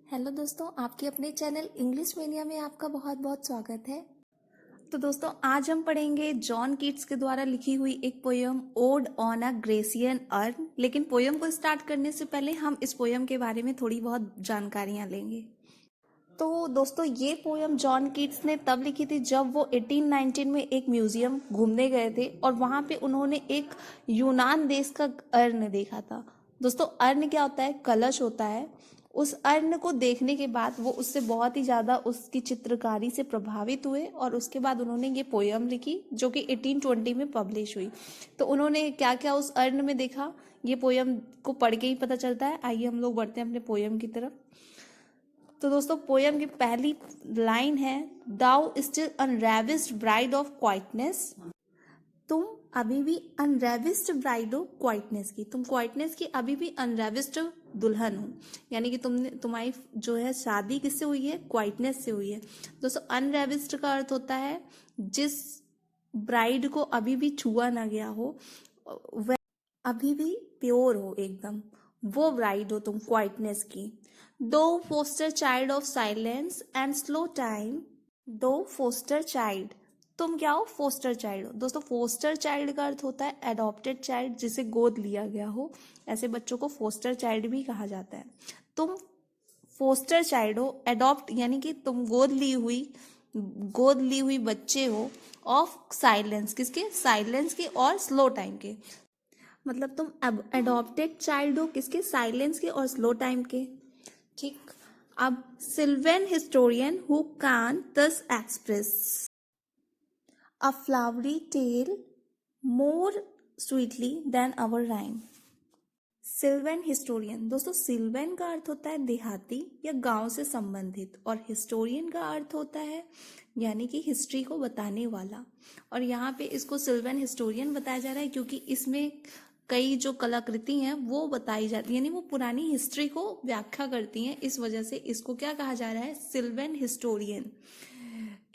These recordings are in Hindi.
हेलो दोस्तों, आपके अपने चैनल इंग्लिश मेनिया में आपका बहुत बहुत स्वागत है। तो दोस्तों, आज हम पढ़ेंगे जॉन कीट्स के द्वारा लिखी हुई एक poem odd on a Grecian earn. लेकिन पोयम को स्टार्ट करने से पहले हम इस पोयम के बारे में थोड़ी बहुत जानकारियां लेंगे। तो दोस्तों, ये पोयम जॉन कीट्स ने तब लिखी थी जब वो 1819 में एक म्यूजियम घूमने गए थे और वहाँ पे उन्होंने एक यूनान देश का अर्न देखा था। दोस्तों, अर्न क्या होता है? कलश होता है। उस अर्न को देखने के बाद वो उससे बहुत ही ज़्यादा उसकी चित्रकारी से प्रभावित हुए और उसके बाद उन्होंने ये पोयम लिखी जो कि 1820 में पब्लिश हुई। तो उन्होंने क्या क्या उस अर्न में देखा, ये पोयम को पढ़ के ही पता चलता है। आइए हम लोग बढ़ते हैं अपने पोयम की तरफ। तो दोस्तों, पोयम की पहली लाइन है, दाउ स्टिल अनरेविस्ड ब्राइड ऑफ क्वाइटनेस। तुम अभी भी अनरेविस्ड ब्राइड हो क्वाइटनेस की, तुम क्वाइटनेस की अभी भी अनरेविस्ड दुल्हन हो। यानी कि तुम्हारी जो है शादी किससे हुई है? क्वाइटनेस से हुई है। दोस्तों, अनरेविस्ड का अर्थ होता है जिस ब्राइड को अभी भी छुआ ना गया हो, वह अभी भी प्योर हो एकदम, वो ब्राइड हो तुम क्वाइटनेस की। Thou foster child of silence and slow time. Thou foster child, तुम क्या हो? फोस्टर चाइल्ड हो। दोस्तों, फोस्टर चाइल्ड का अर्थ होता है एडॉप्टेड चाइल्ड, जिसे गोद लिया गया हो। ऐसे बच्चों को फोस्टर चाइल्ड भी कहा जाता है। तुम फोस्टर चाइल्ड हो, एडॉप्ट यानी कि तुम गोद ली हुई बच्चे हो, ऑफ साइलेंस, किसके? साइलेंस के और स्लो टाइम के। मतलब तुम एडॉप्टेड चाइल्ड हो किसके? साइलेंस के और स्लो टाइम के। ठीक। अब sylvan historian who can thus express a flowery tale more sweetly than our rhyme. Sylvan historian, दोस्तों सिल्वेन का अर्थ होता है देहाती या गांव से संबंधित, और हिस्टोरियन का अर्थ होता है यानी कि हिस्ट्री को बताने वाला। और यहाँ पे इसको सिल्वेन हिस्टोरियन बताया जा रहा है क्योंकि इसमें कई जो कलाकृति हैं वो बताई जाती है, यानी वो पुरानी हिस्ट्री को व्याख्या करती हैं। इस वजह से इसको क्या कहा जा रहा है? Sylvain historian.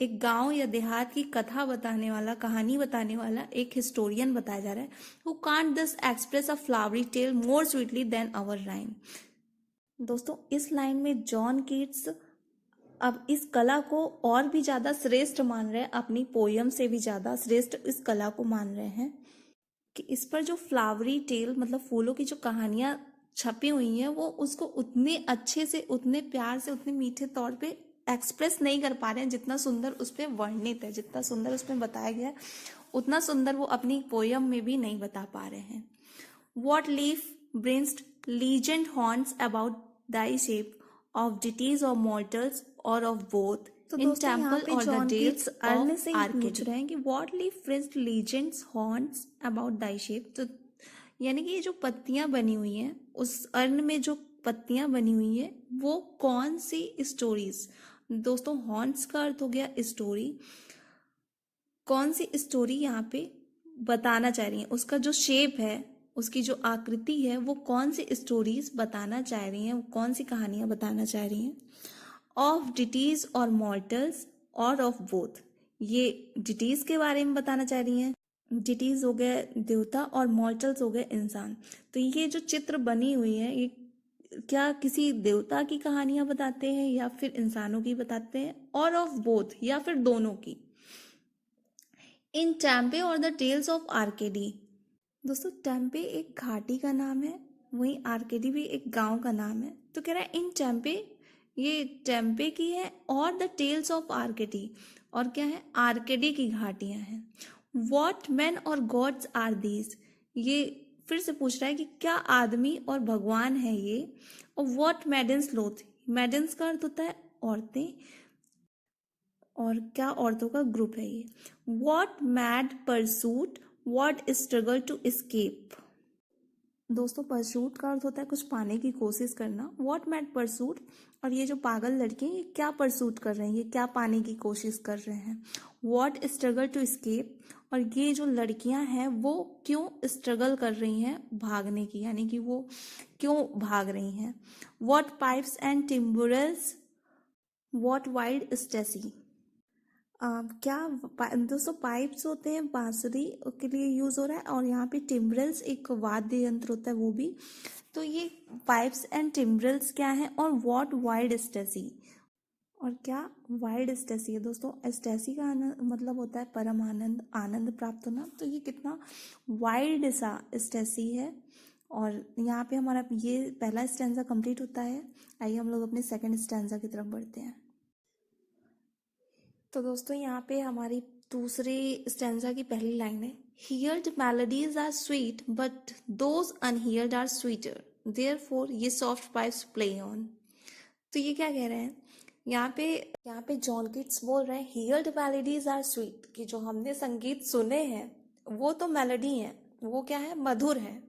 एक गांव या देहात की कथा बताने वाला, कहानी बताने वाला एक हिस्टोरियन बताया जा रहा है। Who canst thus express a flowery tale more sweetly than our rhyme. दोस्तों, इस लाइन में जॉन कीट्स अब इस कला को और भी ज्यादा श्रेष्ठ मान रहे हैं, अपनी पोयम से भी ज्यादा श्रेष्ठ इस कला को मान रहे हैं कि इस पर जो फ्लावरी टेल मतलब फूलों की जो कहानियां छपी हुई हैं वो उसको उतने अच्छे से, उतने प्यार से, उतने मीठे तौर पे एक्सप्रेस नहीं कर पा रहे हैं जितना सुंदर उस पर वर्णित है, जितना सुंदर उसमें बताया गया है उतना सुंदर वो अपनी पोयम में भी नहीं बता पा रहे हैं। What leaf brings legend haunts about thy shape of deities or mortals or of both तो in दोस्तों, यहाँ temple पे or the John dales Keats earn of से ही पूछ Arcady। रहे हैं कि What leaf brings legends haunts about thy shape। तो यानी कि ये जो पत्तियां बनी हुई हैं, उस अर्न में जो पत्तियां बनी हुई हैं वो कौन सी स्टोरीज। दोस्तों, हॉन्ट्स का अर्थ हो गया स्टोरी। कौन सी स्टोरी यहाँ पे बताना चाह रही है, उसका जो शेप है, उसकी जो आकृति है, वो कौन सी स्टोरीज बताना चाह रही हैं, वो कौन सी कहानियां बताना चाह रही हैं। ऑफ डिटीज और मॉर्टल्स और ऑफ बोथ, ये डिटीज के बारे में बताना चाह रही हैं। डिटीज हो गए देवता और मॉर्टल्स हो गए इंसान। तो ये जो चित्र बनी हुई है, ये क्या किसी देवता की कहानियां बताते हैं या फिर इंसानों की बताते हैं, और ऑफ बोथ या फिर दोनों की। इन टेम्पे और द टेल्स ऑफ आर्केडी। दोस्तों, टेम्पे एक घाटी का नाम है, वहीं आर्केडी भी एक गांव का नाम है। तो कह रहा है इन टेम्पे, ये टेम्पे की है, और द टेल्स ऑफ आर्केडी, और क्या है? आर्केडी की घाटियां हैं। वॉट मैन और गॉड्स आर दीज, ये फिर से पूछ रहा है कि क्या आदमी और भगवान है ये। और वॉट मैडन्स लोथ, मैडन्स का अर्थ होता है औरतें, और क्या औरतों का ग्रुप है ये। What mad pursuit, what struggle to escape. दोस्तों, परसूट का अर्थ होता है कुछ पाने की कोशिश करना। वॉट मैड परसूट, और ये जो पागल लड़के हैं ये क्या परसूट कर रहे हैं, ये क्या पाने की कोशिश कर रहे हैं। वॉट स्ट्रगल टू एस्केप, और ये जो लड़कियां हैं वो क्यों स्ट्रगल कर रही हैं भागने की, यानी कि वो क्यों भाग रही हैं। What pipes and timbrels, what wild ecstasy. क्या दोस्तों पाइप्स होते हैं बांसुरी के लिए यूज हो रहा है, और यहाँ पे टिम्ब्रल्स एक वाद्य यंत्र होता है वो भी। तो ये पाइप्स एंड टिम्ब्रल्स क्या है, और व्हाट वाइल्ड स्टेसी, और क्या वाइल्ड स्टेसी है दोस्तों। स्टेसी का मतलब होता है परम आनंद, आनंद प्राप्त होना। तो ये कितना वाइल्ड सा स्टेसी है। और यहाँ पे हमारा ये पहला स्टैंजा कंप्लीट होता है। आइए हम लोग अपने सेकंड स्टैंजा की तरफ बढ़ते हैं। तो दोस्तों यहाँ पे हमारी दूसरे स्टैंजा की पहली लाइन है, heard melodies are sweet but those unheard are sweeter, therefore ye soft pipes play on. तो ये क्या कह रहे हैं, यहाँ पे जॉन किट्स बोल रहे हैं हियर्ड मेलोडीज आर स्वीट, कि जो हमने संगीत सुने हैं वो तो मेलोडी है, वो क्या है, मधुर है,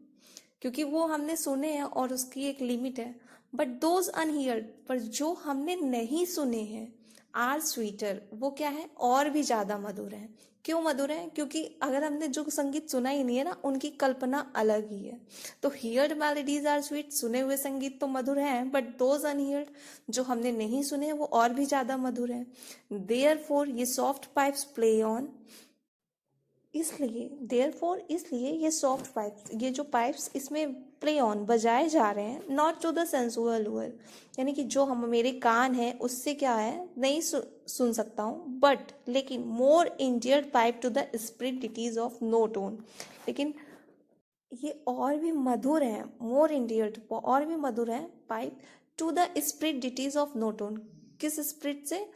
क्योंकि वो हमने सुने हैं और उसकी एक लिमिट है। बट दोज अनहियर्ड, पर जो हमने नहीं सुने हैं, आर स्वीटर, वो क्या है, और भी ज्यादा मधुर है। क्यों मधुर है, क्योंकि अगर हमने जो संगीत सुना ही नहीं है ना, उनकी कल्पना अलग ही है। तो हियर्ड मेलोडीज आर स्वीट, सुने हुए संगीत तो मधुर हैं, बट दोज अनहियर्ड, जो हमने नहीं सुने हैं, वो और भी ज्यादा मधुर है। Therefore ye soft pipes play on, इसलिए ये सॉफ्ट पाइप्स, ये जो पाइप्स इसमें प्ले ऑन बजाए जा रहे हैं, not to the sensual ear, यानी कि जो हम मेरे कान है उससे क्या है नहीं सुन सकता हूँ, बट लेकिन more endeared pipe to the spirit ditties of no tone, लेकिन ये और भी मधुर है, मोर इंडियर्ड और भी मधुर है pipe to the spirit ditties of no tone, किस स्पिरिट से,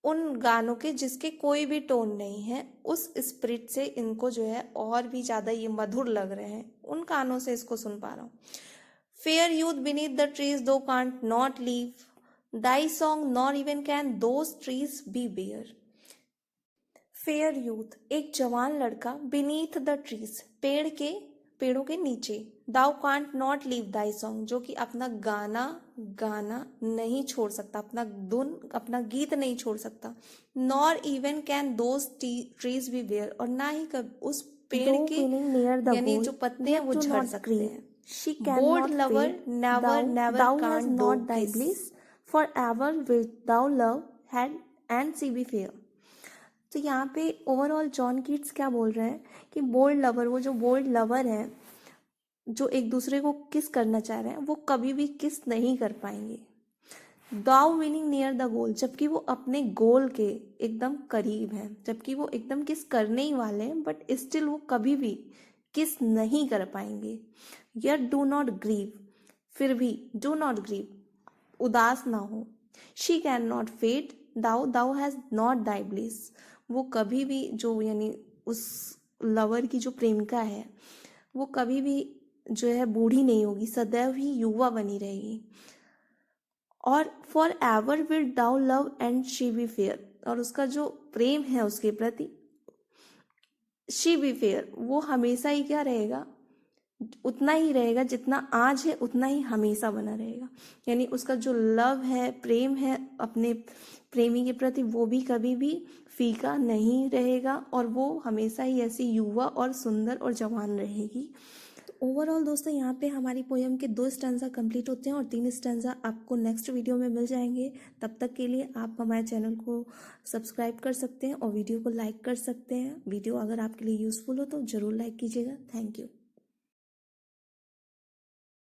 उन गानों के जिसके कोई भी टोन नहीं है, उस स्पिरिट से इनको जो है और भी ज्यादा ये मधुर लग रहे हैं, उन कानों से इसको सुन पा रहा हूँ। Fair youth beneath the trees thou can't not leave thy song nor even can those trees be bare. Fair youth एक जवान लड़का, बीनीथ द ट्रीज पेड़ों के नीचे, thou can't not leave thy song, जो कि अपना गाना नहीं छोड़ सकता, अपना धुन अपना गीत नहीं छोड़ सकता। Nor even can those trees be bare, और ना ही कब उस पेड़ के यानी जो पत्ते हैं वो झड़ सकते हैं। She bold cannot lover fade. Never Thou hast canst not thou thy किस। bliss. Forever wilt thou love had and she be fair. तो यहाँ पे ओवरऑल जॉन कीट्स क्या बोल रहे हैं कि बोल्ड लवर, वो जो बोल्ड लवर है, जो एक दूसरे को किस करना चाह रहे हैं, वो कभी भी किस नहीं कर पाएंगे। दाउ विनिंग नियर द गोल, जबकि वो अपने गोल के एकदम करीब हैं, जबकि वो एकदम किस करने ही वाले हैं, बट स्टिल वो कभी भी किस नहीं कर पाएंगे। यट डू नॉट ग्रीव, फिर भी डू नॉट ग्रीव, उदास ना हो। She can not fade, thou thou hast not thy bliss, वो कभी भी जो यानी उस लवर की जो प्रेमिका है, वो कभी भी जो है बूढ़ी नहीं होगी, सदैव ही युवा बनी रहेगी। और for ever will thou love and she be fair, और उसका जो प्रेम है उसके प्रति, शी बी फेयर, वो हमेशा ही क्या रहेगा, उतना ही रहेगा जितना आज है, उतना ही हमेशा बना रहेगा। यानी उसका जो लव है, प्रेम है अपने प्रेमी के प्रति, वो भी कभी भी फीका नहीं रहेगा, और वो हमेशा ही ऐसी युवा और सुंदर और जवान रहेगी। ओवरऑल दोस्तों यहाँ पे हमारी पोयम के 2 स्टैंजा कंप्लीट होते हैं, और 3 स्टैंजा आपको नेक्स्ट वीडियो में मिल जाएंगे। तब तक के लिए आप हमारे चैनल को सब्सक्राइब कर सकते हैं और वीडियो को लाइक कर सकते हैं। वीडियो अगर आपके लिए यूज़फुल हो तो ज़रूर लाइक कीजिएगा। Thank you.